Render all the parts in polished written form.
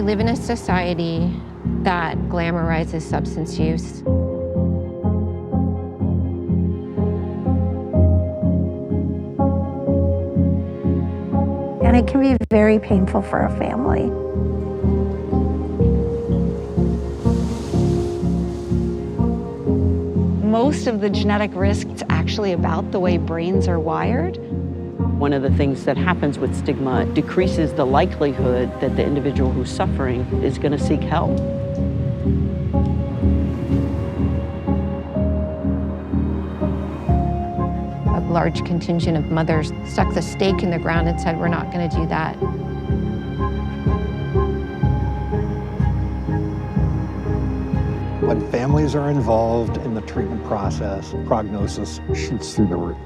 We live in a society that glamorizes substance use. And it can be very painful for a family. Most of the genetic risk is actually about the way brains are wired. One of the things that happens with stigma decreases the likelihood that the individual who's suffering is going to seek help. A large contingent of mothers stuck the stake in the ground and said, we're not going to do that. When families are involved in the treatment process, prognosis shoots through the roof.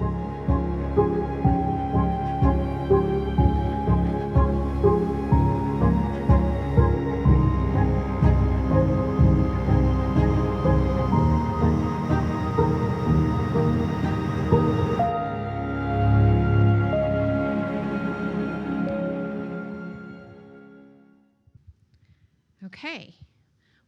Okay.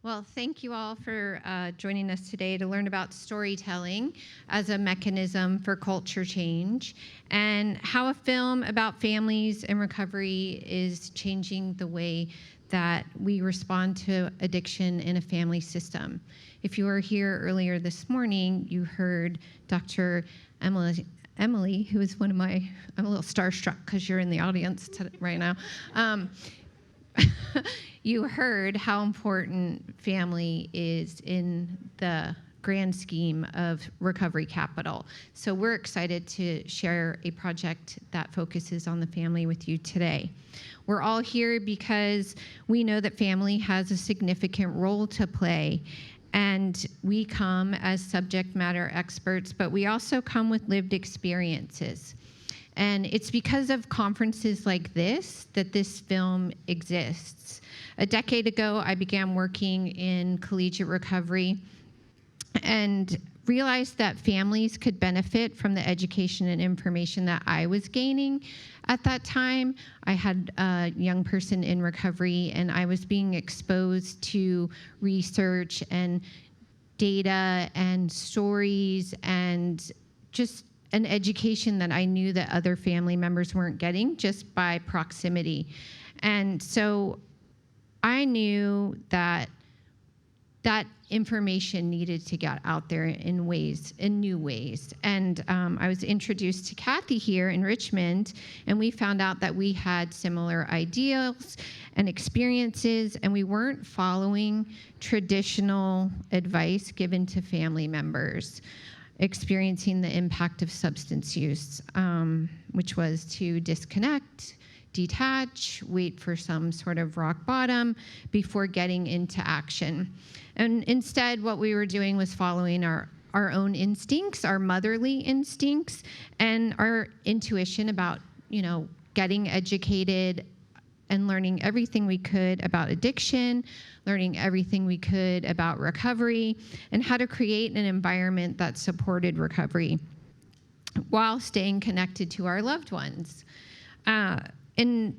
Well, thank you all for joining us today to learn about storytelling as a mechanism for culture change and how a film about families and recovery is changing the way that we respond to addiction in a family system. If you were here earlier this morning, you heard Dr. Emily, who is one of my, I'm a little starstruck because you're in the audience right now. You heard how important family is in the grand scheme of recovery capital. So we're excited to share a project that focuses on the family with you today. We're all here because we know that family has a significant role to play, and we come as subject matter experts, but we also come with lived experiences. And it's because of conferences like this that this film exists. A decade ago, I began working in collegiate recovery and realized that families could benefit from the education and information that I was gaining at that time. I had a young person in recovery, and I was being exposed to research and data and stories and just an education that I knew that other family members weren't getting just by proximity. And so I knew that that information needed to get out there in new ways. And I was introduced to Kathy here in Richmond, and we found out that we had similar ideals and experiences, and we weren't following traditional advice given to family members experiencing the impact of substance use, which was to disconnect, detach, wait for some sort of rock bottom before getting into action. And instead, what we were doing was following our own instincts, our motherly instincts, and our intuition about, getting educated and learning everything we could about addiction, learning everything we could about recovery, and how to create an environment that supported recovery while staying connected to our loved ones. In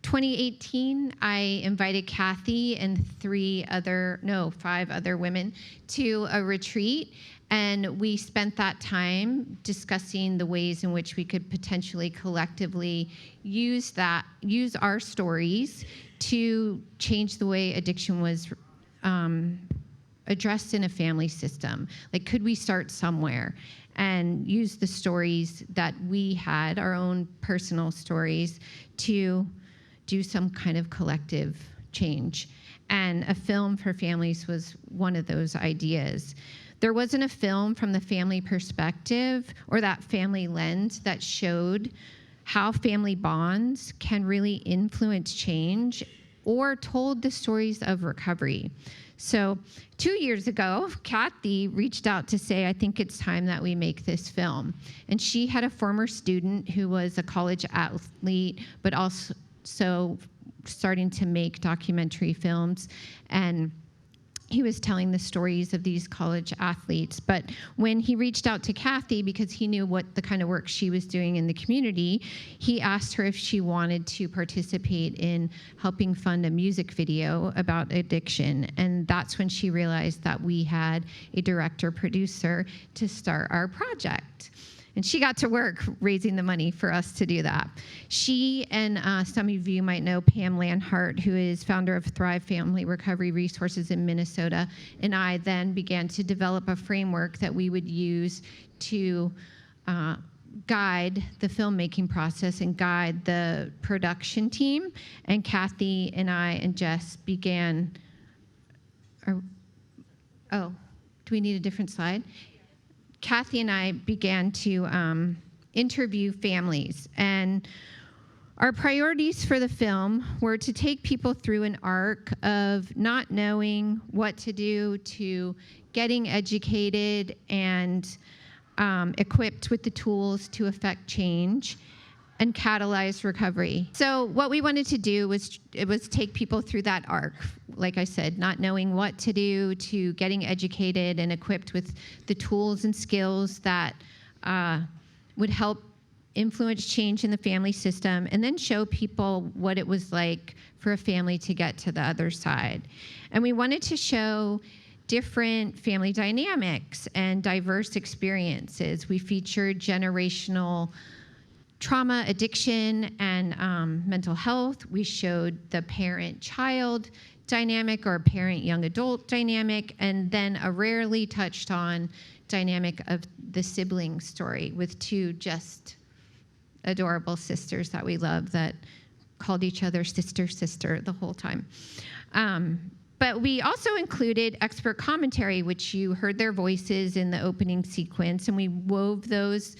2018, I invited Kathy and 5 other women to a retreat, and we spent that time discussing the ways in which we could potentially collectively use our stories to change the way addiction was addressed in a family system. Like, could we start somewhere and use the stories that we had, our own personal stories, to do some kind of collective change? And a film for families was one of those ideas. There wasn't a film from the family perspective or that family lens that showed how family bonds can really influence change or told the stories of recovery. So 2 years ago, Kathy reached out to say, I think it's time that we make this film. And she had a former student who was a college athlete, but also starting to make documentary films. And he was telling the stories of these college athletes. But when he reached out to Kathy, because he knew what the kind of work she was doing in the community, he asked her if she wanted to participate in helping fund a music video about addiction. And that's when she realized that we had a director-producer to start our project. And she got to work raising the money for us to do that. She and some of you might know Pam Lanhart, who is founder of Thrive Family Recovery Resources in Minnesota, and I then began to develop a framework that we would use to guide the filmmaking process and guide the production team. And Kathy and I and Jess began, do we need a different slide? Kathy and I began to interview families, and our priorities for the film were to take people through an arc of not knowing what to do to getting educated and equipped with the tools to affect change and catalyze recovery. So what we wanted to do was take people through that arc, like I said, not knowing what to do to getting educated and equipped with the tools and skills that would help influence change in the family system, and then show people what it was like for a family to get to the other side. And we wanted to show different family dynamics and diverse experiences. We featured generational trauma, addiction, and mental health. We showed the parent-child dynamic or parent-young adult dynamic, and then a rarely touched on dynamic of the sibling story with two just adorable sisters that we love that called each other sister the whole time. But we also included expert commentary, which you heard their voices in the opening sequence, and we wove those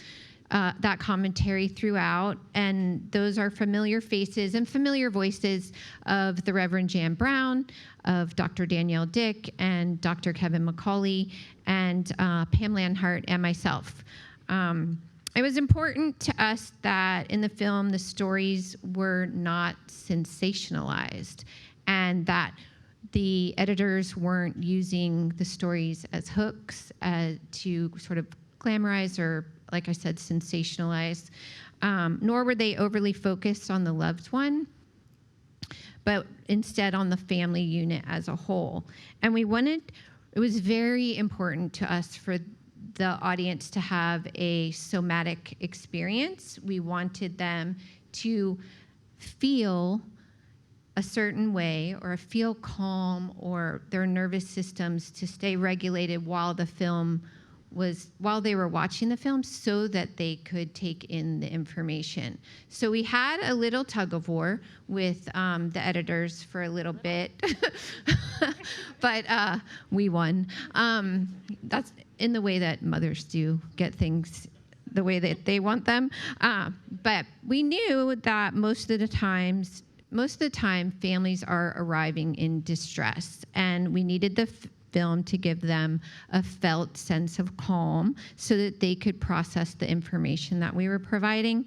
that commentary throughout, and those are familiar faces and familiar voices of the Reverend Jan Brown, of Dr. Danielle Dick, and Dr. Kevin McCauley, and Pam Lanhart, and myself. It was important to us that in the film the stories were not sensationalized, and that the editors weren't using the stories as hooks to sort of glamorize or, like I said, sensationalize, nor were they overly focused on the loved one, but instead on the family unit as a whole. And it was very important to us for the audience to have a somatic experience. We wanted them to feel a certain way or feel calm, or their nervous systems to stay regulated while they were watching the film, so that they could take in the information. So we had a little tug of war with the editors for a little bit, but we won. That's in the way that mothers do get things the way that they want them. But we knew that most of the time families are arriving in distress, and we needed the film to give them a felt sense of calm so that they could process the information that we were providing.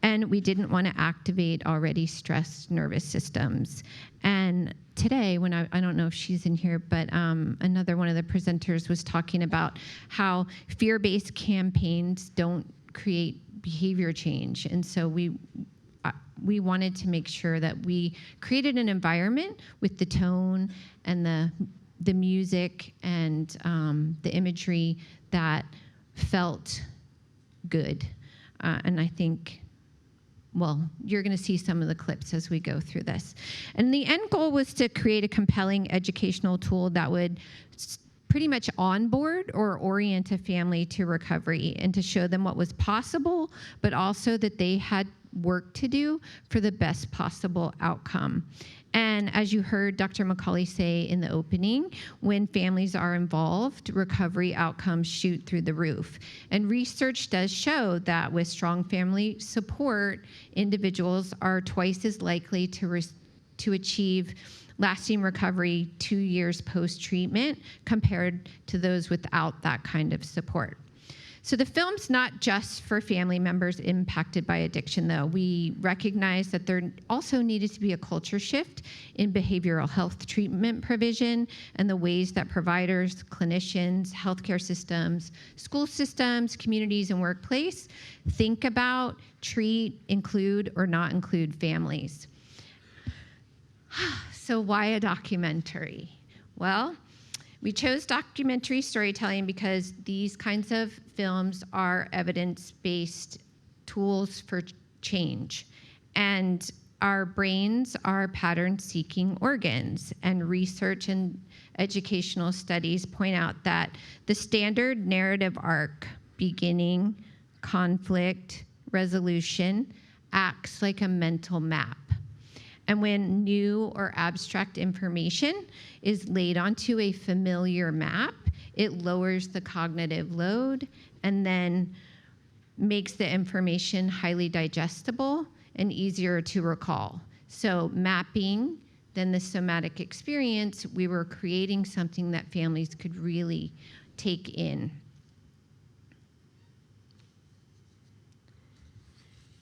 And we didn't want to activate already stressed nervous systems. And today, when I don't know if she's in here, but another one of the presenters was talking about how fear-based campaigns don't create behavior change. And so we wanted to make sure that we created an environment with the tone and the music and the imagery that felt good. And I think, well, you're going to see some of the clips as we go through this. And the end goal was to create a compelling educational tool that would pretty much onboard or orient a family to recovery, and to show them what was possible, but also that they had work to do for the best possible outcome. And as you heard Dr. McCauley say in the opening, when families are involved, recovery outcomes shoot through the roof. And research does show that with strong family support, individuals are twice as likely to achieve lasting recovery 2 years post-treatment compared to those without that kind of support. So the film's not just for family members impacted by addiction, though. We recognize that there also needed to be a culture shift in behavioral health treatment provision and the ways that providers, clinicians, healthcare systems, school systems, communities, and workplace think about, treat, include, or not include families. So why a documentary? Well, we chose documentary storytelling because these kinds of films are evidence-based tools for change. And our brains are pattern-seeking organs, and research and educational studies point out that the standard narrative arc, beginning, conflict, resolution, acts like a mental map. And when new or abstract information is laid onto a familiar map, it lowers the cognitive load and then makes the information highly digestible and easier to recall. So mapping, then the somatic experience, we were creating something that families could really take in.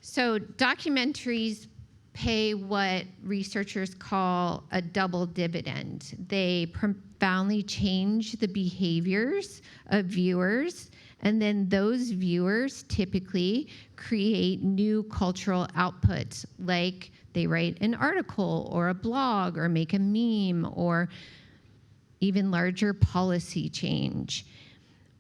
So documentaries pay what researchers call a double dividend. They profoundly change the behaviors of viewers, and then those viewers typically create new cultural outputs, like they write an article or a blog or make a meme or even larger policy change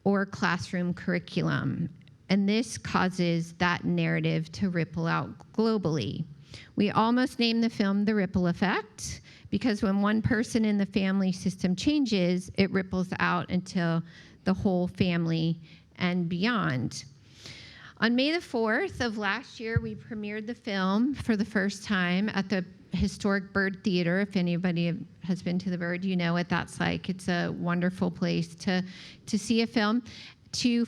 or classroom curriculum. And this causes that narrative to ripple out globally. We almost named the film The Ripple Effect because when one person in the family system changes, it ripples out into the whole family and beyond. On May the 4th of last year, we premiered the film for the first time at the historic Byrd Theater. If anybody has been to the Byrd, you know what that's like. It's a wonderful place to see a film. To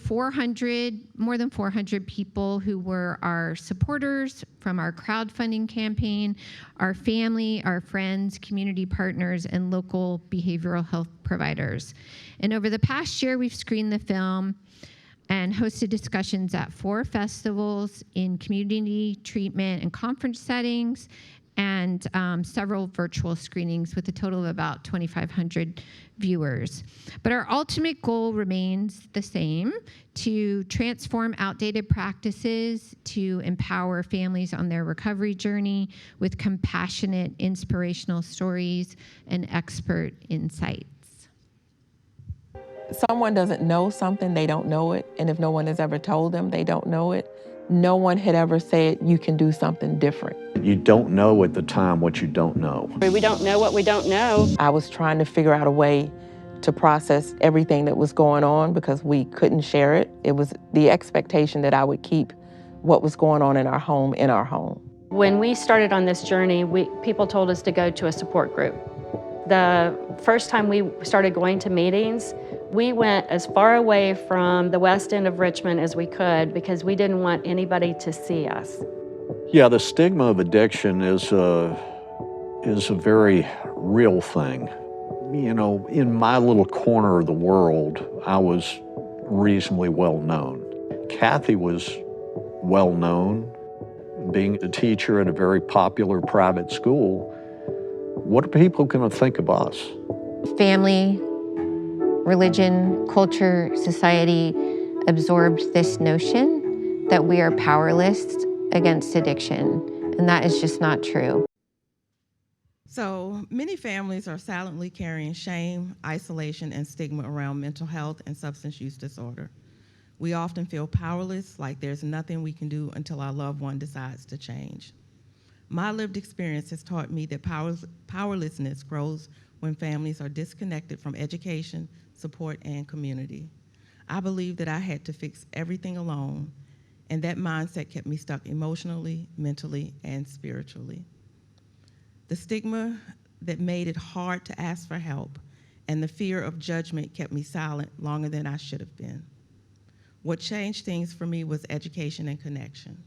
more than 400 people who were our supporters from our crowdfunding campaign, our family, our friends, community partners, and local behavioral health providers. And over the past year, we've screened the film and hosted discussions at 4 festivals in community treatment and conference settings, and several virtual screenings with a total of about 2,500 viewers. But our ultimate goal remains the same: to transform outdated practices, to empower families on their recovery journey with compassionate, inspirational stories and expert insights. Someone doesn't know something, they don't know it, and if no one has ever told them they don't know it, no one had ever said you can do something different. You don't know at the time what you don't know. We don't know what we don't know. I was trying to figure out a way to process everything that was going on because we couldn't share it. It was the expectation that I would keep what was going on in our home in our home. When we started on this journey, people told us to go to a support group. The first time we started going to meetings, we went as far away from the west end of Richmond as we could because we didn't want anybody to see us. Yeah, the stigma of addiction is a very real thing. You know, in my little corner of the world, I was reasonably well known. Kathy was well known, being a teacher at a very popular private school. What are people going to think of us? Family, religion, culture, society absorbed this notion that we are powerless against addiction, and that is just not true. So many families are silently carrying shame, isolation, and stigma around mental health and substance use disorder. We often feel powerless, like there's nothing we can do until our loved one decides to change. My lived experience has taught me that powerlessness grows when families are disconnected from education, support, and community. I believed that I had to fix everything alone, and that mindset kept me stuck emotionally, mentally, and spiritually. The stigma that made it hard to ask for help and the fear of judgment kept me silent longer than I should have been. What changed things for me was education and connection.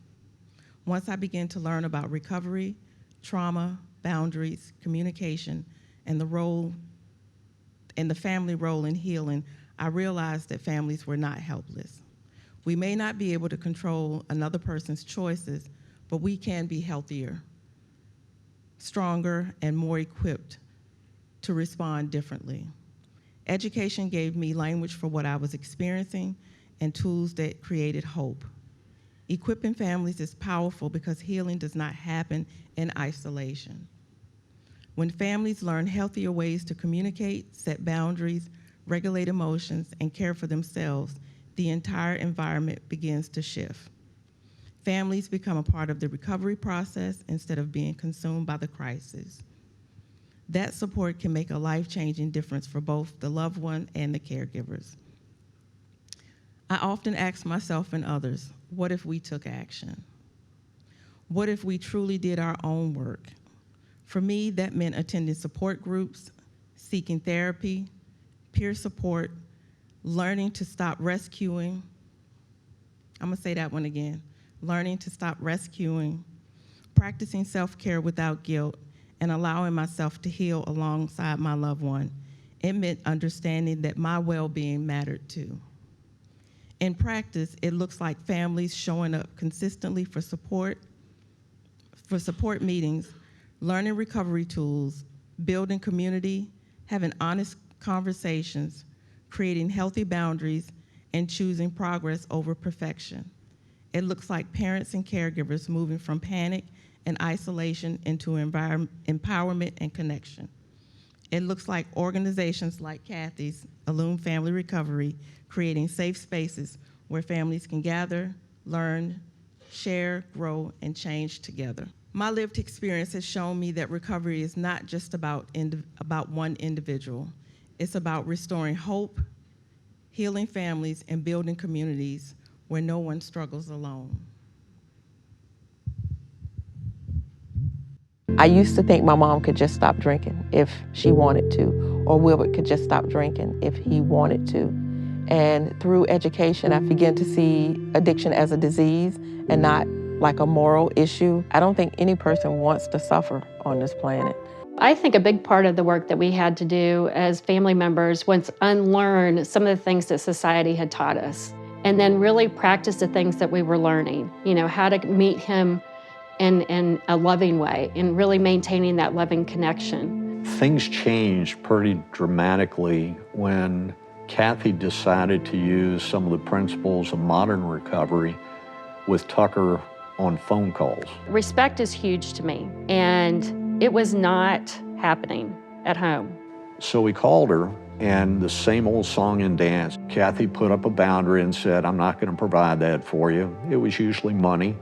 Once I began to learn about recovery, trauma, boundaries, communication, and the family role in healing, I realized that families were not helpless. We may not be able to control another person's choices, but we can be healthier, stronger, and more equipped to respond differently. Education gave me language for what I was experiencing and tools that created hope. Equipping families is powerful because healing does not happen in isolation. When families learn healthier ways to communicate, set boundaries, regulate emotions, and care for themselves, the entire environment begins to shift. Families become a part of the recovery process instead of being consumed by the crisis. That support can make a life-changing difference for both the loved one and the caregivers. I often ask myself and others, what if we took action? What if we truly did our own work? For me, that meant attending support groups, seeking therapy, peer support, learning to stop rescuing. I'm gonna say that one again. Learning to stop rescuing, practicing self-care without guilt, and allowing myself to heal alongside my loved one. It meant understanding that my well-being mattered too. In practice, it looks like families showing up consistently for support meetings, learning recovery tools, building community, having honest conversations, creating healthy boundaries, and choosing progress over perfection. It looks like parents and caregivers moving from panic and isolation into empowerment and connection. It looks like organizations like Kathy's, Illume Family Recovery, creating safe spaces where families can gather, learn, share, grow, and change together. My lived experience has shown me that recovery is not just about one individual. It's about restoring hope, healing families, and building communities where no one struggles alone. I used to think my mom could just stop drinking if she wanted to, or Wilbert could just stop drinking if he wanted to. And through education, I began to see addiction as a disease and not like a moral issue. I don't think any person wants to suffer on this planet. I think a big part of the work that we had to do as family members was unlearn some of the things that society had taught us, and then really practice the things that we were learning. You know, how to meet him in a loving way and really maintaining that loving connection. Things changed pretty dramatically when Kathy decided to use some of the principles of modern recovery with Tucker on phone calls. Respect is huge to me, and it was not happening at home. So we called her, and the same old song and dance. Kathy put up a boundary and said, I'm not going to provide that for you. It was usually money.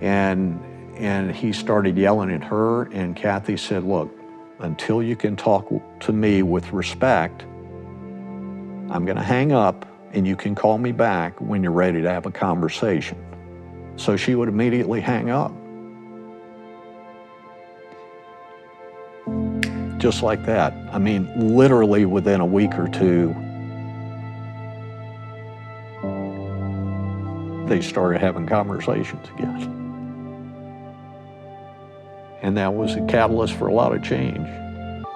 And he started yelling at her, and Kathy said, look, until you can talk to me with respect, I'm going to hang up, and you can call me back when you're ready to have a conversation. So she would immediately hang up. Just like that. I mean, literally within a week or two, they started having conversations again. And that was a catalyst for a lot of change.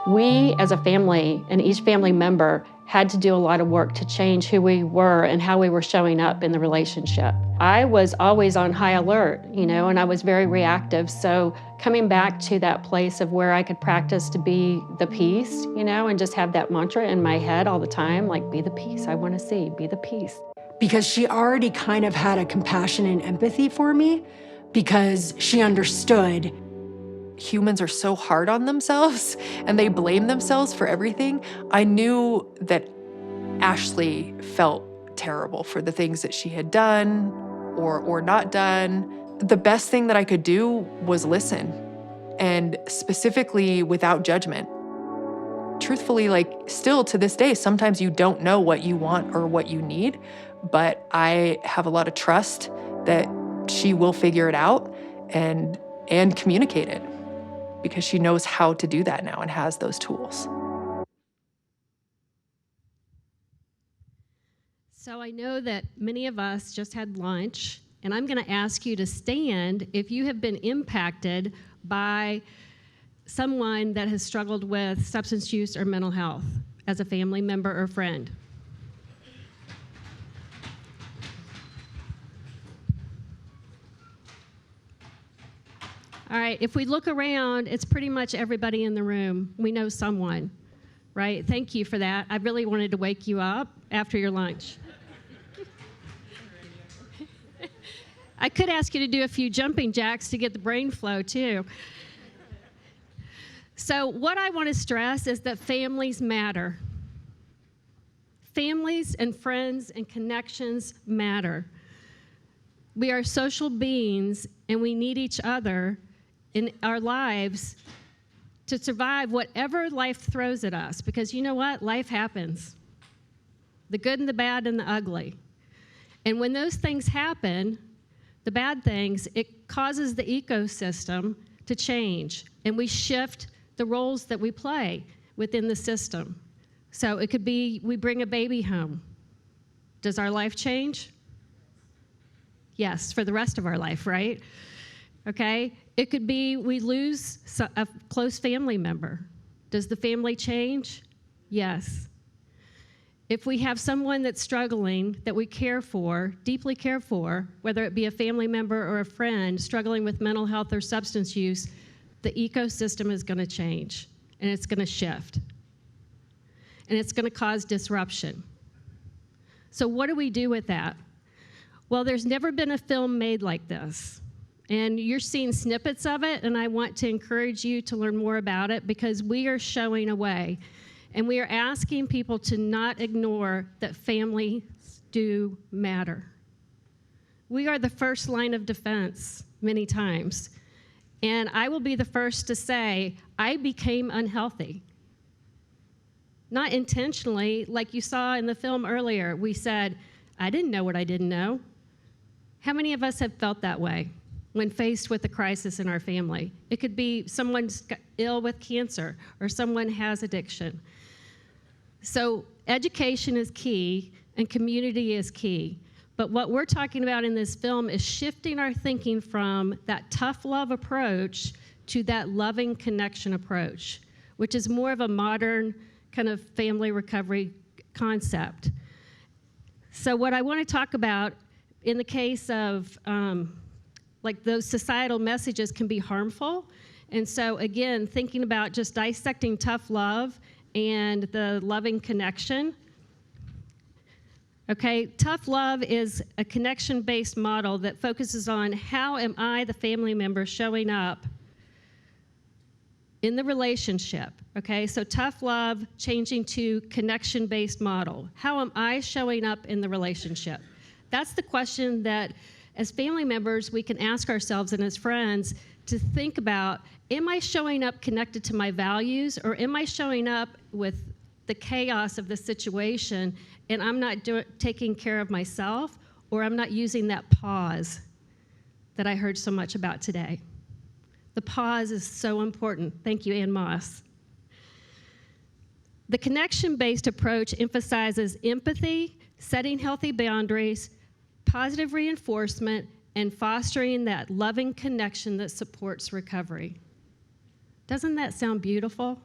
We, as a family, and each family member, had to do a lot of work to change who we were and how we were showing up in the relationship. I was always on high alert, you know, and I was very reactive. So coming back to that place of where I could practice to be the peace, you know, and just have that mantra in my head all the time, like, be the peace I want to see, be the peace. Because she already kind of had a compassion and empathy for me, because she understood. Humans are so hard on themselves and they blame themselves for everything. I knew that Ashley felt terrible for the things that she had done or not done. The best thing that I could do was listen, and specifically without judgment. Truthfully, like, still to this day, sometimes you don't know what you want or what you need, but I have a lot of trust that she will figure it out and communicate it, because she knows how to do that now and has those tools. So I know that many of us just had lunch, and I'm going to ask you to stand if you have been impacted by someone that has struggled with substance use or mental health as a family member or friend. All right, if we look around, it's pretty much everybody in the room. We know someone, right? Thank you for that. I really wanted to wake you up after your lunch. I could ask you to do a few jumping jacks to get the brain flow, too. So what I want to stress is that families matter. Families and friends and connections matter. We are social beings, and we need each other in our lives to survive whatever life throws at us, because you know what? Life happens. The good and the bad and the ugly. And when those things happen, the bad things, it causes the ecosystem to change, and we shift the roles that we play within the system. So it could be we bring a baby home. Does our life change? Yes, for the rest of our life, right? Okay? It could be we lose a close family member. Does the family change? Yes. If we have someone that's struggling that we care for, deeply care for, whether it be a family member or a friend struggling with mental health or substance use, the ecosystem is going to change, and it's going to shift, and it's going to cause disruption. So what do we do with that? Well, there's never been a film made like this, and you're seeing snippets of it, and I want to encourage you to learn more about it, because we are showing a way. And we are asking people to not ignore that families do matter. We are the first line of defense many times. And I will be the first to say, I became unhealthy. Not intentionally, like you saw in the film earlier. We said, I didn't know what I didn't know. How many of us have felt that way when faced with a crisis in our family? It could be someone's ill with cancer, or someone has addiction. So education is key, and community is key. But what we're talking about in this film is shifting our thinking from that tough love approach to that loving connection approach, which is more of a modern kind of family recovery concept. So what I want to talk about in the case of like those societal messages can be harmful. And so again, thinking about just dissecting tough love and the loving connection. Okay, tough love is a connection-based model that focuses on how am I, the family member, showing up in the relationship. Okay, so tough love changing to connection-based model. How am I showing up in the relationship? That's the question that as family members we can ask ourselves, and as friends, to think about, am I showing up connected to my values, or am I showing up with the chaos of the situation and I'm not taking care of myself, or I'm not using that pause that I heard so much about today? The pause is so important. Thank you, Ann Moss. The connection-based approach emphasizes empathy, setting healthy boundaries, positive reinforcement, and fostering that loving connection that supports recovery. Doesn't that sound beautiful?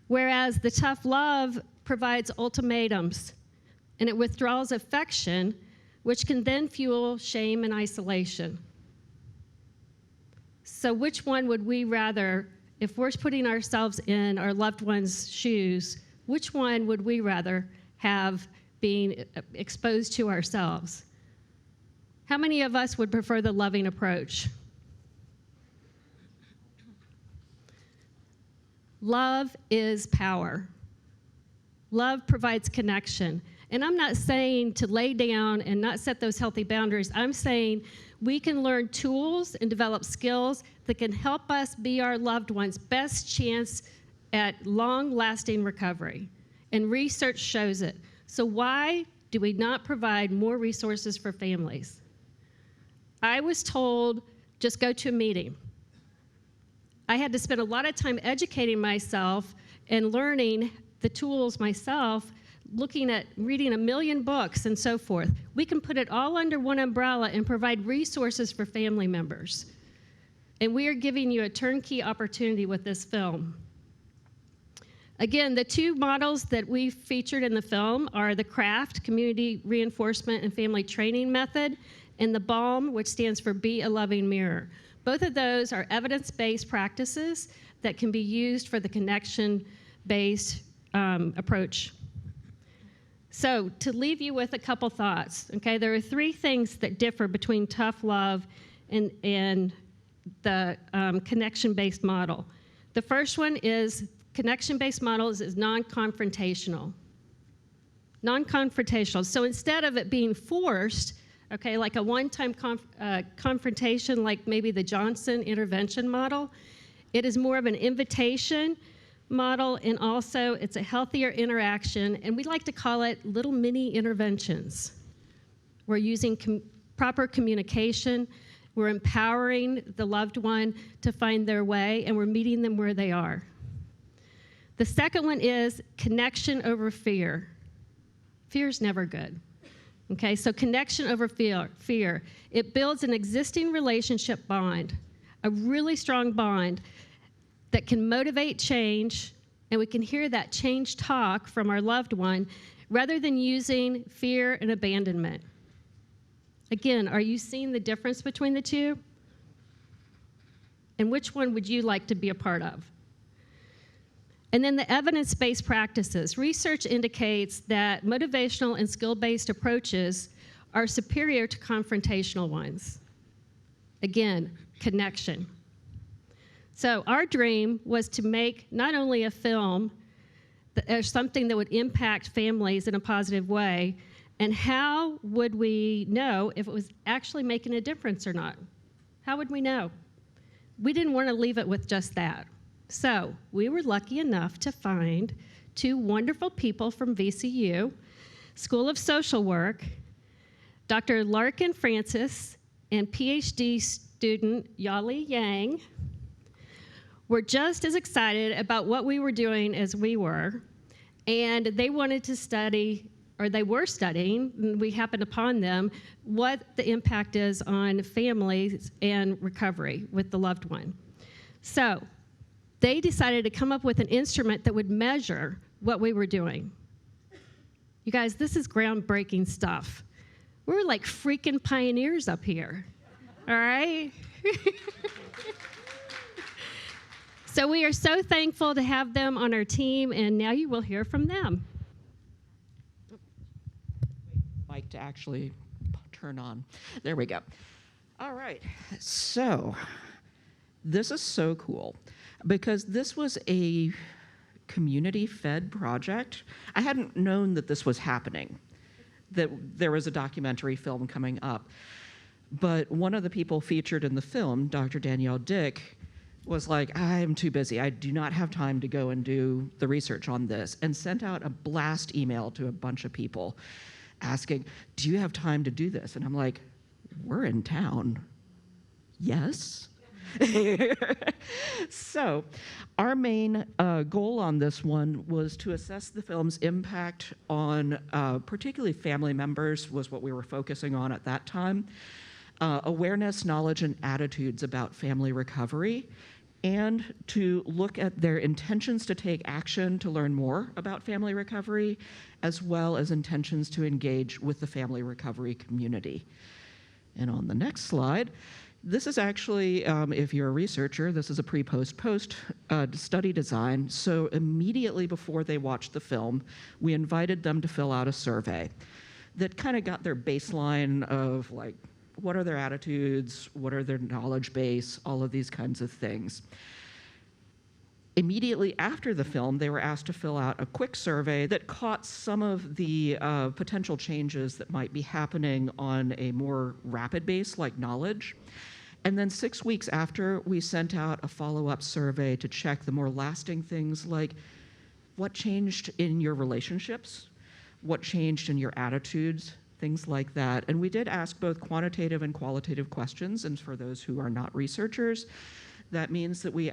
Whereas the tough love provides ultimatums, and it withdraws affection, which can then fuel shame and isolation. So which one would we rather, if we're putting ourselves in our loved one's shoes, which one would we rather have being exposed to ourselves? How many of us would prefer the loving approach? Love is power. Love provides connection. And I'm not saying to lay down and not set those healthy boundaries. I'm saying we can learn tools and develop skills that can help us be our loved ones' best chance at long-lasting recovery. And research shows it. So why do we not provide more resources for families? I was told, just go to a meeting. I had to spend a lot of time educating myself and learning the tools myself, looking at reading 1 million books and so forth. We can put it all under one umbrella and provide resources for family members. And we are giving you a turnkey opportunity with this film. Again, the two models that we featured in the film are the CRAFT, Community Reinforcement and Family Training Method, and the BALM, which stands for Be a Loving Mirror. Both of those are evidence-based practices that can be used for the connection-based approach. So to leave you with a couple thoughts, okay, there are 3 things that differ between tough love and the connection-based model. The first one is connection-based models is non-confrontational. Non-confrontational. So instead of it being forced, okay, like a one-time confrontation, like maybe the Johnson intervention model, it is more of an invitation model, and also it's a healthier interaction, and we like to call it little mini interventions. We're using proper communication, we're empowering the loved one to find their way, and we're meeting them where they are. The second one is connection over fear. Fear is never good. Okay, so connection over fear. It builds an existing relationship bond, a really strong bond that can motivate change, and we can hear that change talk from our loved one rather than using fear and abandonment. Again, are you seeing the difference between the two? And which one would you like to be a part of? And then the evidence-based practices. Research indicates that motivational and skill-based approaches are superior to confrontational ones. Again, connection. So our dream was to make not only a film or something that would impact families in a positive way, and how would we know if it was actually making a difference or not? How would we know? We didn't want to leave it with just that. So we were lucky enough to find 2 wonderful people from VCU, School of Social Work, Dr. Larkin Francis and PhD student Yali Yang were just as excited about what we were doing as we were, and they wanted to study, or they were studying, and we happened upon them, what the impact is on families and recovery with the loved one. So they decided to come up with an instrument that would measure what we were doing. You guys, this is groundbreaking stuff. We're like freaking pioneers up here, all right? So we are so thankful to have them on our team, and now you will hear from them. Mic to actually turn on. There we go. All right, so this is so cool because this was a community-fed project. I hadn't known that this was happening, that there was a documentary film coming up. But one of the people featured in the film, Dr. Danielle Dick, was like, I'm too busy. I do not have time to go and do the research on this, and sent out a blast email to a bunch of people asking, do you have time to do this? And I'm like, we're in town. Yes. So our main goal on this one was to assess the film's impact on particularly family members was what we were focusing on at that time. Awareness, knowledge, and attitudes about family recovery, and to look at their intentions to take action to learn more about family recovery, as well as intentions to engage with the family recovery community. And on the next slide, this is actually, if you're a researcher, this is a pre-post-post study design. So immediately before they watched the film, we invited them to fill out a survey that kind of got their baseline of like, what are their attitudes, what are their knowledge base, all of these kinds of things. Immediately after the film, they were asked to fill out a quick survey that caught some of the potential changes that might be happening on a more rapid base, like knowledge. And then 6 weeks after, we sent out a follow-up survey to check the more lasting things like what changed in your relationships, what changed in your attitudes, things like that. And we did ask both quantitative and qualitative questions, and for those who are not researchers, that means that we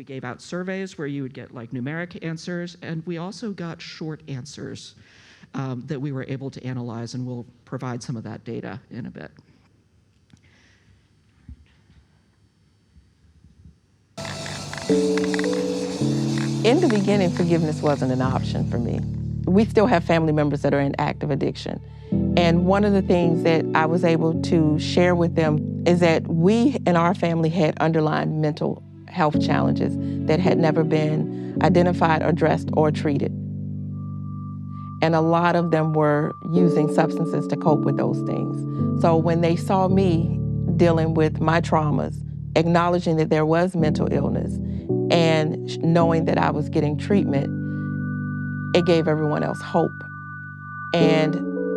gave out surveys where you would get like numeric answers, and we also got short answers that we were able to analyze, and we'll provide some of that data in a bit. In the beginning, forgiveness wasn't an option for me. We still have family members that are in active addiction. And one of the things that I was able to share with them is that we in our family had underlying mental health challenges that had never been identified, addressed, or treated. And a lot of them were using substances to cope with those things. So when they saw me dealing with my traumas, acknowledging that there was mental illness, and knowing that I was getting treatment, it gave everyone else hope. And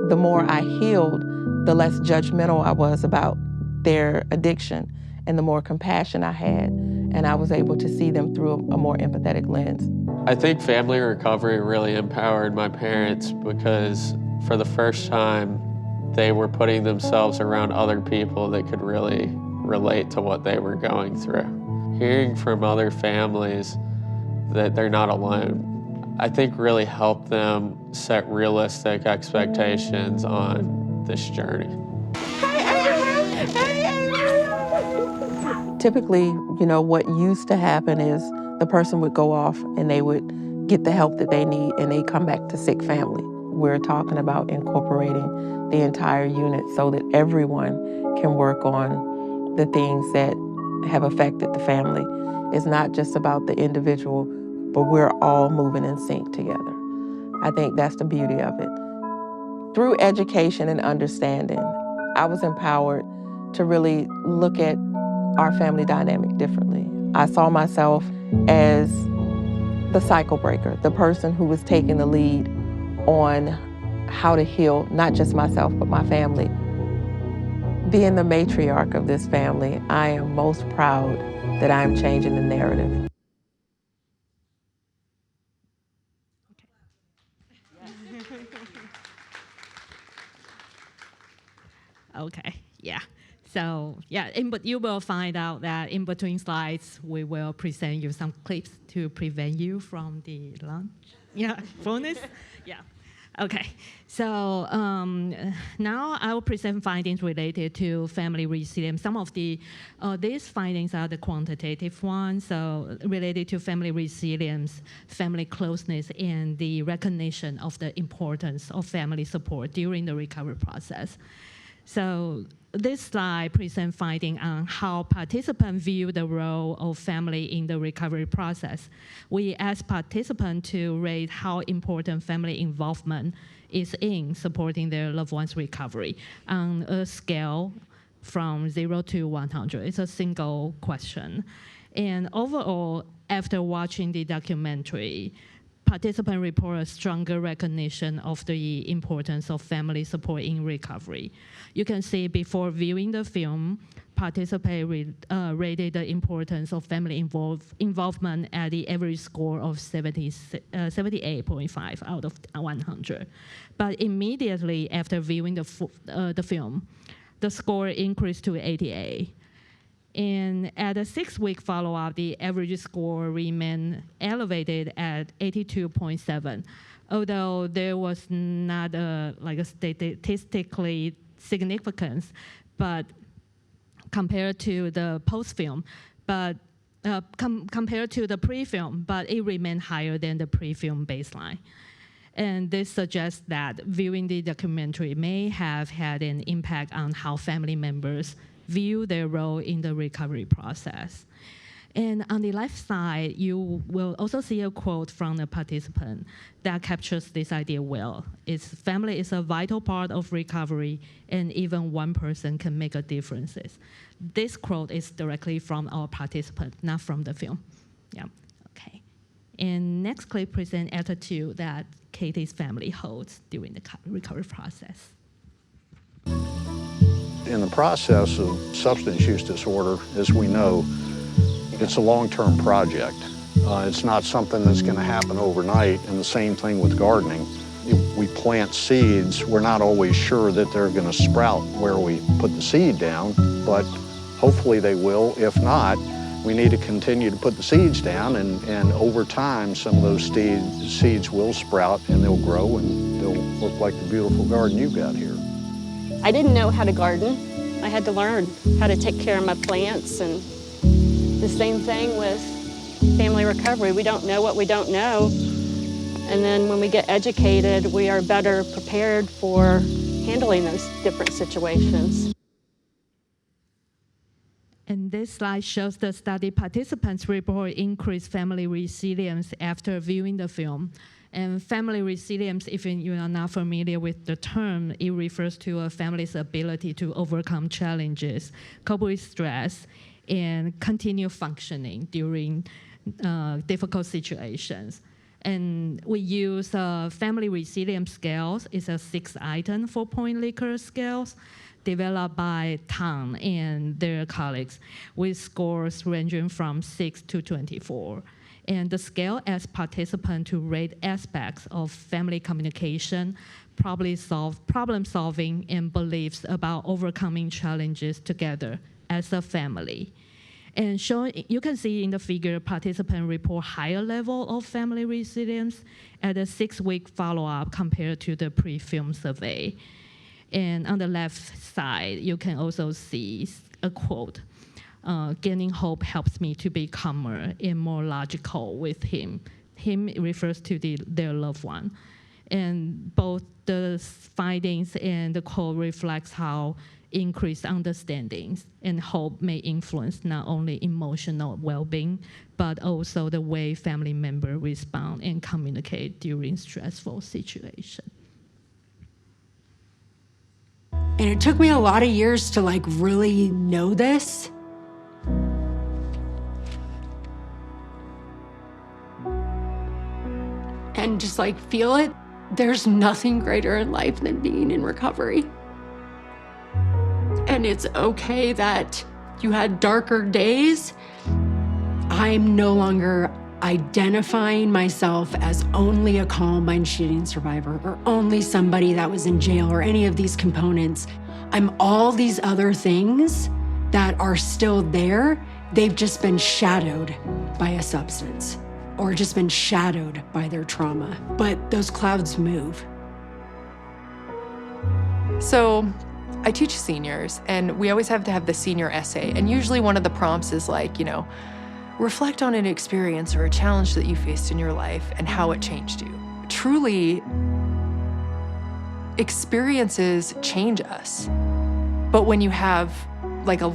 the more I healed, the less judgmental I was about their addiction, and the more compassion I had, and I was able to see them through a more empathetic lens. I think family recovery really empowered my parents because for the first time, they were putting themselves around other people that could really relate to what they were going through. Hearing from other families that they're not alone, I think really helped them set realistic expectations on this journey. Typically, what used to happen is the person would go off and they would get the help that they need and they come back to sick family. We're talking about incorporating the entire unit so that everyone can work on the things that have affected the family. It's not just about the individual, but we're all moving in sync together. I think that's the beauty of it. Through education and understanding, I was empowered to really look at our family dynamic differently. I saw myself as the cycle breaker, the person who was taking the lead on how to heal not just myself, but my family. Being the matriarch of this family, I am most proud that I am changing the narrative. Okay, yeah. So yeah, but you will find out that in between slides, we will present you some clips to prevent you from the lunch. Yeah, bonus. Yeah. Okay. So now I will present findings related to family resilience. Some of these findings are the quantitative ones, so related to family resilience, family closeness, and the recognition of the importance of family support during the recovery process. So this slide presents findings on how participants view the role of family in the recovery process. We asked participants to rate how important family involvement is in supporting their loved one's recovery on a scale from 0 to 100. It's a single question. And overall, after watching the documentary, participants report a stronger recognition of the importance of family support in recovery. You can see before viewing the film, participants rated the importance of family involvement at the average score of 78.5 out of 100. But immediately after viewing the film, the score increased to 88. And at a 6-week follow-up, the average score remained elevated at 82.7, although there was not a statistically significance, but compared to the post-film, but compared to the pre-film, but it remained higher than the pre-film baseline. And this suggests that viewing the documentary may have had an impact on how family members view their role in the recovery process. And on the left side, you will also see a quote from the participant that captures this idea well. It's family is a vital part of recovery, and even one person can make a difference. This quote is directly from our participant, not from the film. Yeah, okay. And next clip presents attitude that Katie's family holds during the recovery process. In the process of substance use disorder, as we know, it's a long-term project. It's not something that's going to happen overnight, and the same thing with gardening. If we plant seeds, we're not always sure that they're going to sprout where we put the seed down, but hopefully they will. If not, we need to continue to put the seeds down, and over time, some of those seeds will sprout and they'll grow and they'll look like the beautiful garden you've got here. I didn't know how to garden. I had to learn how to take care of my plants, and the same thing with family recovery. We don't know what we don't know, and then when we get educated, we are better prepared for handling those different situations. And this slide shows the study participants report increased family resilience after viewing the film. And family resilience, if you are not familiar with the term, it refers to a family's ability to overcome challenges, cope with stress, and continue functioning during difficult situations. And we use family resilience scales. It's a 6-item 4-point Likert scales developed by Tang and their colleagues with scores ranging from 6 to 24. And the scale asks participants to rate aspects of family communication, problem solving, and beliefs about overcoming challenges together as a family. And you can see in the figure, participants report higher level of family resilience at a 6-week follow-up compared to the pre-film survey. And on the left side, you can also see a quote, gaining hope helps me to be calmer and more logical with him. Him refers to their loved one. And both the findings and the quote reflects how increased understandings and hope may influence not only emotional well-being, but also the way family members respond and communicate during stressful situations. And it took me a lot of years to like really know this. And just like feel it. There's nothing greater in life than being in recovery. And it's okay that you had darker days. I'm no longer identifying myself as only a Columbine shooting survivor or only somebody that was in jail or any of these components. I'm all these other things that are still there. They've just been shadowed by a substance or just been shadowed by their trauma. But those clouds move. So I teach seniors, and we always have to have the senior essay. And usually one of the prompts is like, reflect on an experience or a challenge that you faced in your life and how it changed you. Truly, experiences change us. But when you have like a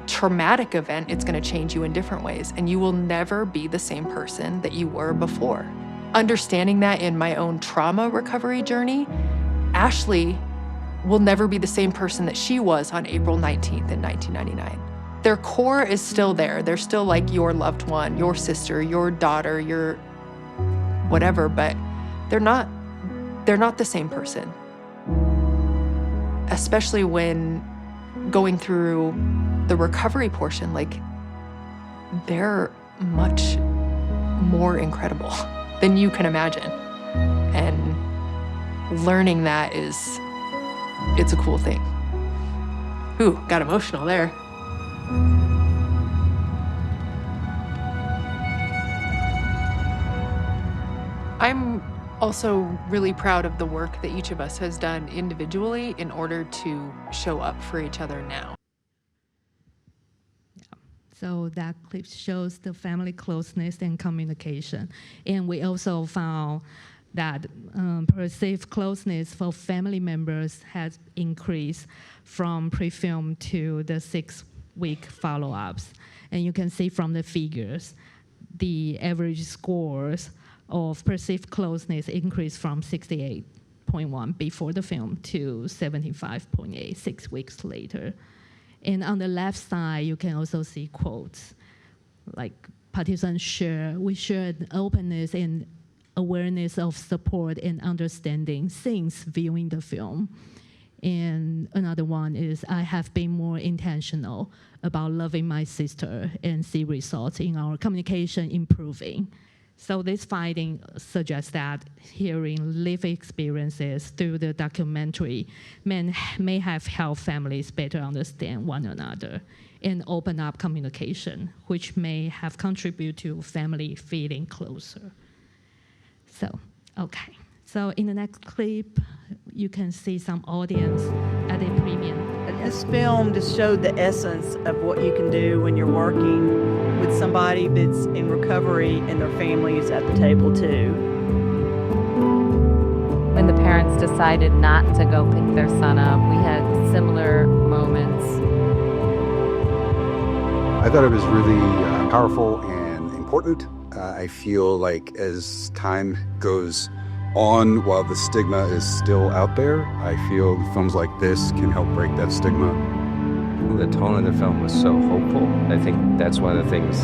traumatic event, it's gonna change you in different ways, and you will never be the same person that you were before. Understanding that in my own trauma recovery journey, Ashley will never be the same person that she was on April 19th in 1999. Their core is still there. They're still like your loved one, your sister, your daughter, your whatever, but they're not the same person. Especially when going through the recovery portion, like they're much more incredible than you can imagine. And learning that it's a cool thing. Ooh, got emotional there. I'm also really proud of the work that each of us has done individually in order to show up for each other now. So that clip shows the family closeness and communication. And we also found that perceived closeness for family members has increased from pre-film to the 6-week follow-ups. And you can see from the figures, the average scores of perceived closeness increased from 68.1 before the film to 75.8 6 weeks later. And on the left side, you can also see quotes like participants we shared openness and awareness of support and understanding since viewing the film. And another one is, I have been more intentional about loving my sister and see results in our communication improving. So this finding suggests that hearing lived experiences through the documentary may have helped families better understand one another and open up communication, which may have contributed to family feeling closer. So, okay. So in the next clip, you can see some audience at a premium. This film just showed the essence of what you can do when you're working with somebody that's in recovery and their family is at the table too. When the parents decided not to go pick their son up. We had similar moments. I thought it was really powerful and important. I feel like as time goes on, while the stigma is still out there, I feel films like this can help break that stigma. The tone of the film was so hopeful. I think that's one of the things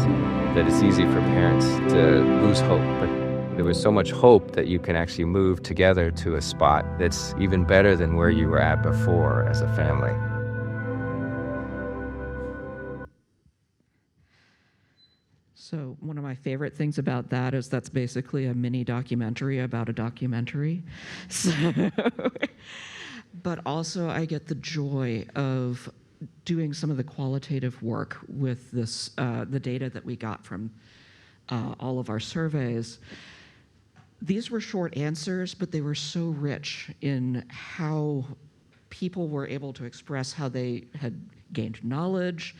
that it's easy for parents to lose hope. But there was so much hope that you can actually move together to a spot that's even better than where you were at before as a family. So one of my favorite things about that is that's basically a mini documentary about a documentary. So, but also I get the joy of doing some of the qualitative work with this, the data that we got from all of our surveys. These were short answers, but they were so rich in how people were able to express how they had gained knowledge,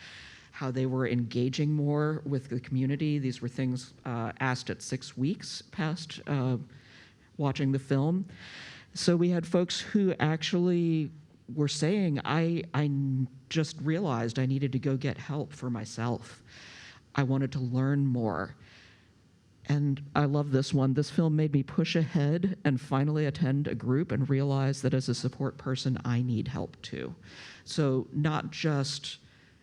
how they were engaging more with the community. These were things asked at 6 weeks past watching the film. So we had folks who actually were saying, I just realized I needed to go get help for myself. I wanted to learn more. And I love this one. This film made me push ahead and finally attend a group and realize that as a support person, I need help too. So not just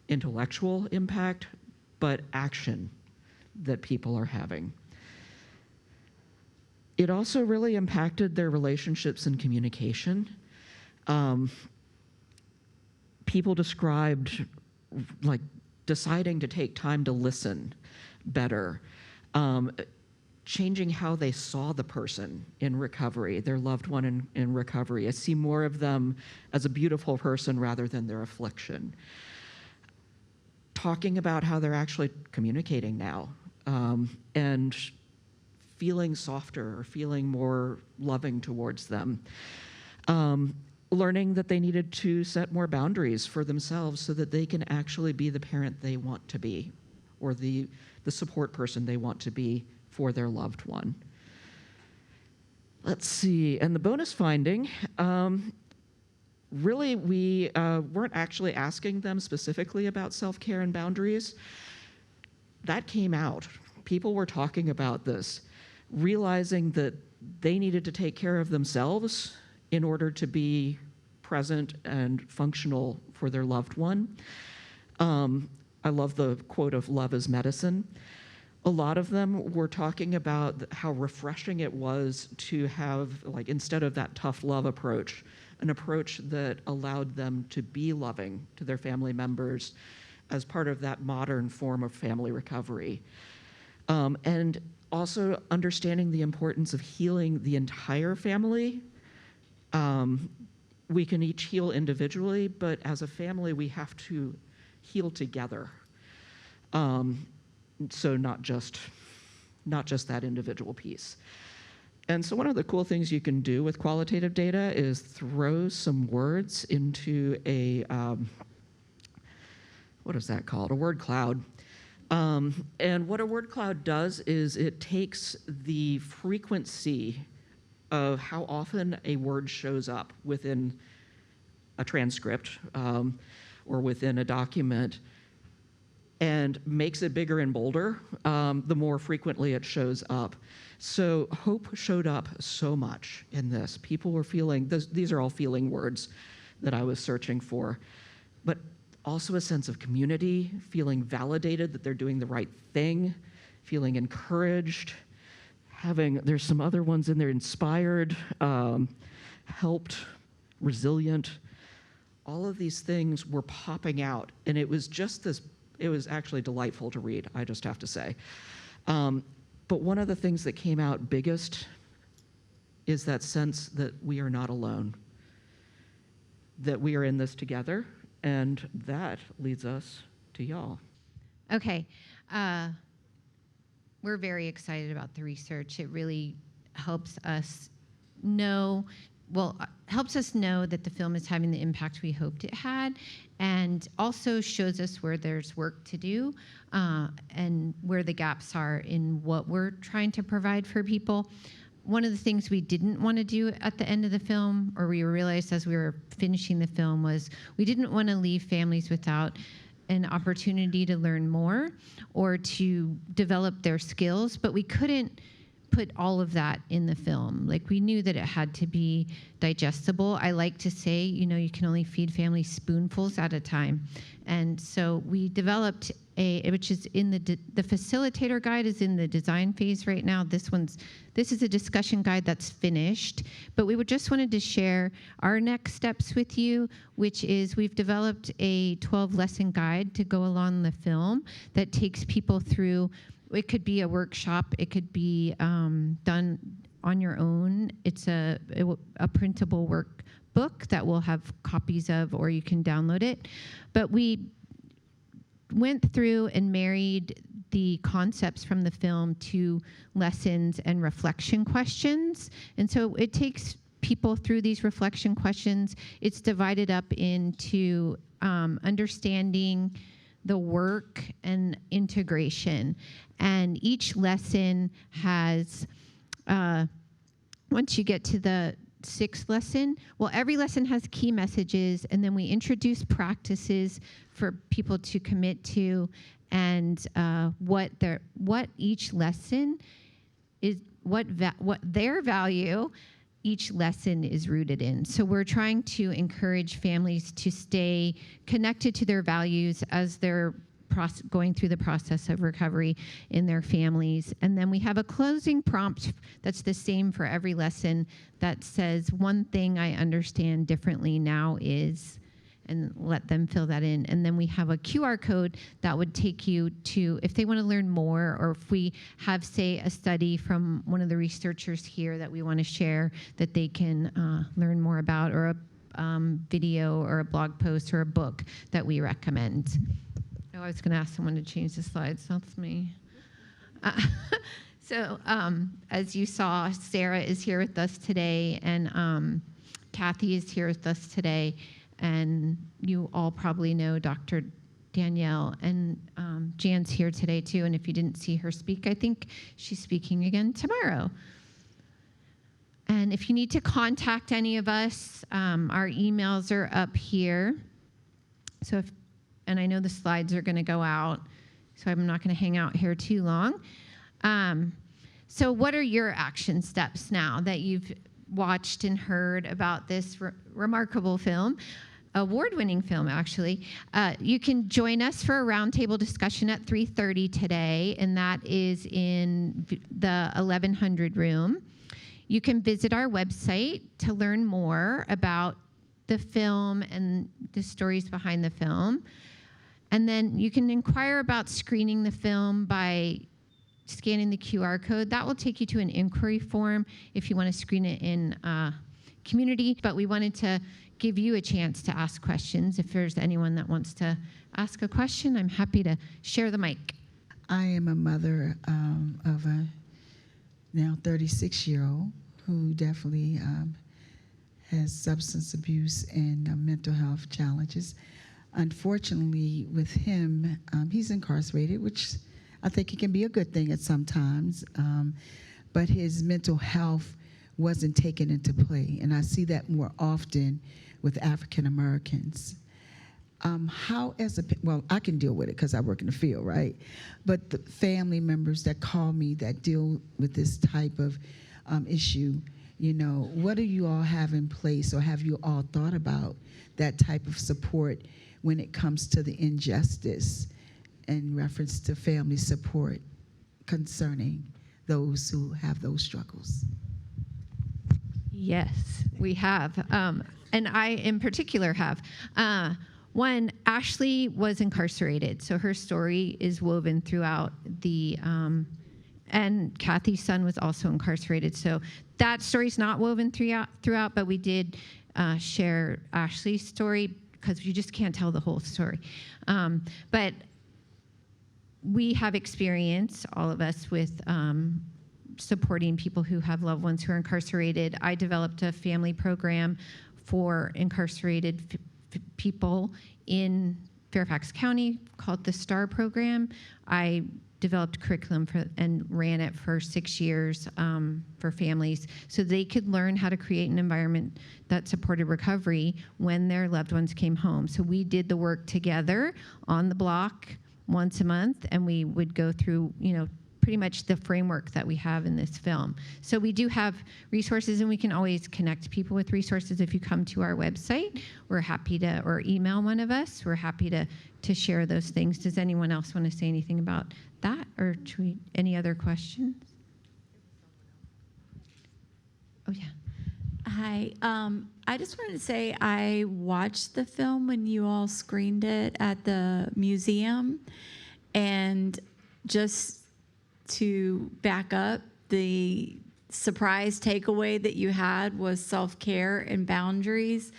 intellectual impact, but action that people are having. It also really impacted their relationships and communication. People described like deciding to take time to listen better, changing how they saw the person in recovery, their loved one in recovery. I see more of them as a beautiful person rather than their affliction. Talking about how they're actually communicating now, and feeling softer or feeling more loving towards them. Learning that they needed to set more boundaries for themselves so that they can actually be the parent they want to be, or the support person they want to be for their loved one. Let's see, and the bonus finding, really we weren't actually asking them specifically about self-care and boundaries. That came out. People were talking about this, realizing that they needed to take care of themselves in order to be present and functional for their loved one. I love the quote of love is medicine. A lot of them were talking about how refreshing it was to have, like, instead of that tough love approach, an approach that allowed them to be loving to their family members as part of that modern form of family recovery. And also understanding the importance of healing the entire family. We can each heal individually, but as a family, we have to heal together. So not just that individual piece. And so one of the cool things you can do with qualitative data is throw some words into a, what is that called? A word cloud. And what a word cloud does is it takes the frequency of how often a word shows up within a transcript or within a document and makes it bigger and bolder the more frequently it shows up. So hope showed up so much in this. People were feeling, these are all feeling words that I was searching for, but also a sense of community, feeling validated that they're doing the right thing, feeling encouraged, there's some other ones in there, inspired, helped, resilient. All of these things were popping out, and it was just this, it was actually delightful to read, I just have to say. But one of the things that came out biggest is that sense that we are not alone, that we are in this together, and that leads us to y'all. Okay. We're very excited about the research. It really helps us know, helps us know that the film is having the impact we hoped it had, and also shows us where there's work to do and where the gaps are in what we're trying to provide for people. one of the things we didn't want to do at the end of the film, or we realized as we were finishing the film, was we didn't want to leave families without an opportunity to learn more or to develop their skills, but we couldn't put all of that in the film. Like, we knew that it had to be digestible. I like to say, you can only feed families spoonfuls at a time. And so we developed which is in the facilitator guide is in the design phase right now. This is a discussion guide that's finished, but we just wanted to share our next steps with you, which is we've developed a 12-lesson guide to go along the film that takes people through. It could be a workshop. It could be done on your own. It's a printable workbook that we'll have copies of, or you can download it. But we went through and married the concepts from the film to lessons and reflection questions. And so it takes people through these reflection questions. It's divided up into understanding the work and integration. And each lesson has, once you get to the 6th lesson, every lesson has key messages, and then we introduce practices for people to commit to, and what each lesson is, what their value each lesson is rooted in. So we're trying to encourage families to stay connected to their values as they're going through the process of recovery in their families. And then we have a closing prompt that's the same for every lesson that says, one thing I understand differently now is, and let them fill that in. And then we have a QR code that would take you to, if they want to learn more, or if we have, say, a study from one of the researchers here that we want to share that they can learn more about, or a video or a blog post or a book that we recommend. I was going to ask someone to change the slides. That's me. So as you saw, Sarah is here with us today, and Kathy is here with us today. And you all probably know Dr. Danielle, and Jan's here today too. And if you didn't see her speak, I think she's speaking again tomorrow. And if you need to contact any of us, our emails are up here. So and I know the slides are going to go out, so I'm not going to hang out here too long. So what are your action steps now that you've watched and heard about this remarkable film, award-winning film, actually? You can join us for a roundtable discussion at 3:30 today, and that is in the 1100 room. You can visit our website to learn more about the film and the stories behind the film. And then you can inquire about screening the film by scanning the QR code. That will take you to an inquiry form if you want to screen it in community. But we wanted to give you a chance to ask questions. If there's anyone that wants to ask a question, I'm happy to share the mic. I am a mother of a now 36-year-old who definitely has substance abuse and mental health challenges. Unfortunately, with him, he's incarcerated, which I think it can be a good thing at some times, but his mental health wasn't taken into play, and I see that more often with African Americans. How, I can deal with it because I work in the field, right? But the family members that call me that deal with this type of issue, what do you all have in place, or have you all thought about that type of support when it comes to the injustice in reference to family support concerning those who have those struggles? Yes, we have. And I, in particular, have. One, Ashley was incarcerated, so her story is woven throughout the, and Kathy's son was also incarcerated. So that story's not woven throughout, but we did share Ashley's story because you just can't tell the whole story. But we have experience, all of us, with supporting people who have loved ones who are incarcerated. I developed a family program for incarcerated people in Fairfax County called the STAR program. I developed curriculum and ran it for 6 years for families so they could learn how to create an environment that supported recovery when their loved ones came home. So we did the work together on the block once a month, and we would go through, pretty much the framework that we have in this film. So we do have resources, and we can always connect people with resources. If you come to our website, we're happy to, or email one of us, we're happy to share those things. Does anyone else want to say anything about that, or any other questions? Oh, yeah. Hi. I just wanted to say I watched the film when you all screened it at the museum, and just to back up, the surprise takeaway that you had was self-care and boundaries,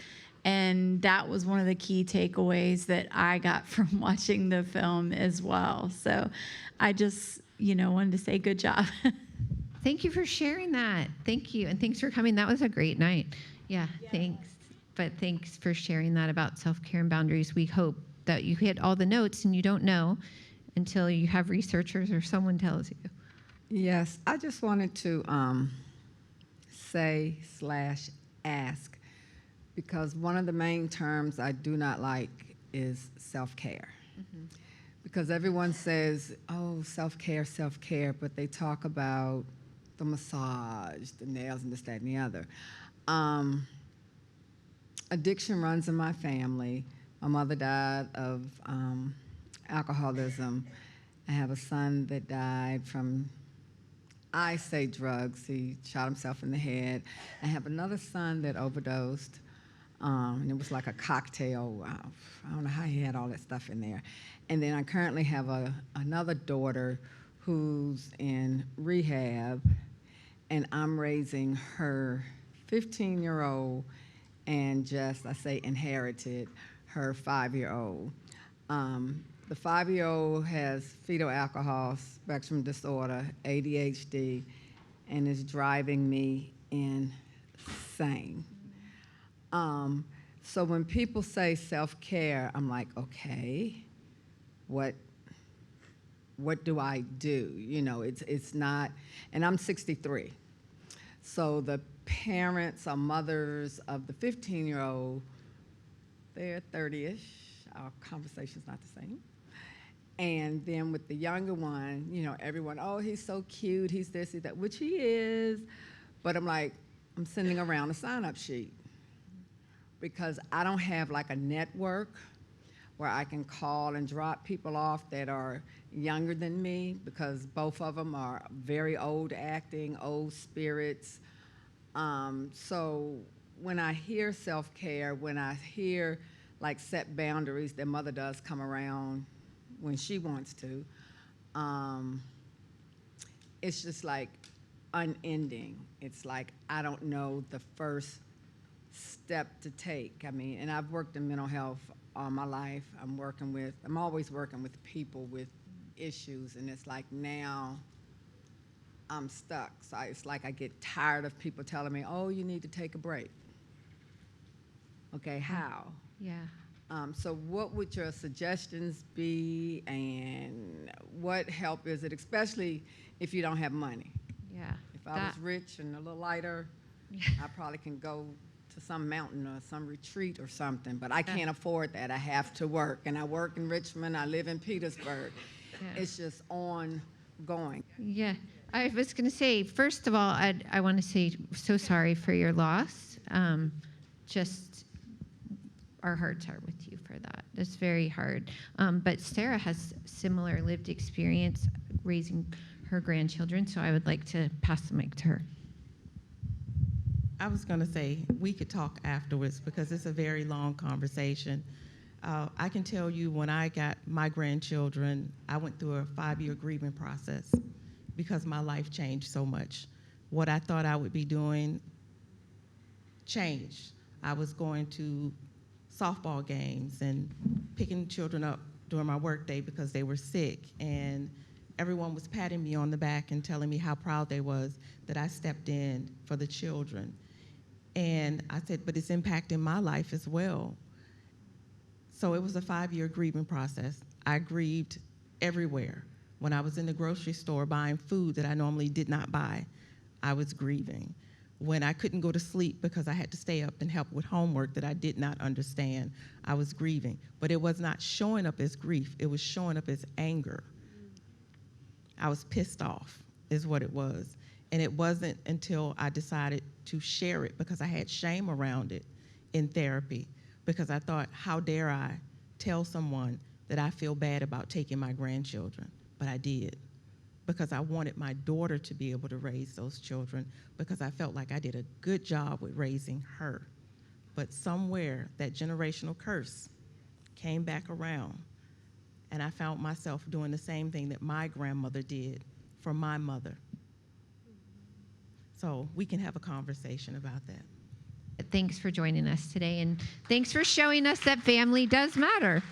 and that was one of the key takeaways that I got from watching the film as well. So I just, wanted to say good job. Thank you for sharing that. Thank you, and thanks for coming. That was a great night. Yeah, thanks. But thanks for sharing that about self-care and boundaries. We hope that you hit all the notes, and you don't know until you have researchers or someone tells you. Yes, I just wanted to say/ask, because one of the main terms I do not like is self-care. Mm-hmm. Because everyone says, oh, self-care, self-care, but they talk about the massage, the nails, and this, that, and the other. Addiction runs in my family. My mother died of alcoholism. I have a son that died from, I say, drugs. He shot himself in the head. I have another son that overdosed, and it was like a cocktail. I don't know how he had all that stuff in there. And then I currently have another daughter who's in rehab, and I'm raising her 15-year-old and just, I say, inherited her 5-year-old. The 5-year-old has fetal alcohol spectrum disorder, ADHD, and is driving me insane. So when people say self-care, I'm like, okay, what do I do? It's not, and I'm 63. So the parents or mothers of the 15-year-old, they're 30-ish. Our conversation's not the same. And then with the younger one, everyone, oh, he's so cute, he's this, he's that, which he is. But I'm like, I'm sending around a sign-up sheet because I don't have like a network where I can call and drop people off that are younger than me, because both of them are very old acting, old spirits. So when I hear self-care, when I hear like set boundaries, their mother does come around when she wants to, it's just like unending. It's like I don't know the first step to take. I mean, and I've worked in mental health all my life. I'm always working with people with issues, and it's like now I'm stuck. So it's like I get tired of people telling me, oh, you need to take a break. Okay, how? Yeah. So what would your suggestions be, and what help is it, especially if you don't have money? Yeah. If I was rich and a little lighter, I probably can go to some mountain or some retreat or something, but I can't afford that. I have to work, and I work in Richmond, I live in Petersburg. Yeah. It's just ongoing. Yeah, I was going to say, first of all, I want to say so sorry for your loss. Just our hearts are with you for that. It's very hard. But Sarah has similar lived experience raising her grandchildren, so I would like to pass the mic to her. I was going to say we could talk afterwards because it's a very long conversation. I can tell you when I got my grandchildren, I went through a 5-year grieving process because my life changed so much. What I thought I would be doing changed. I was going to softball games and picking children up during my workday because they were sick, and everyone was patting me on the back and telling me how proud they was that I stepped in for the children. And I said, but it's impacting my life as well. So it was a 5-year grieving process. I grieved everywhere. When I was in the grocery store buying food that I normally did not buy, I was grieving. When I couldn't go to sleep because I had to stay up and help with homework that I did not understand, I was grieving. But it was not showing up as grief, it was showing up as anger. I was pissed off, is what it was. And it wasn't until I decided to share it, because I had shame around it in therapy, because I thought, how dare I tell someone that I feel bad about taking my grandchildren? But I did, because I wanted my daughter to be able to raise those children, because I felt like I did a good job with raising her. But somewhere that generational curse came back around, and I found myself doing the same thing that my grandmother did for my mother. So we can have a conversation about that. Thanks for joining us today, and thanks for showing us that family does matter.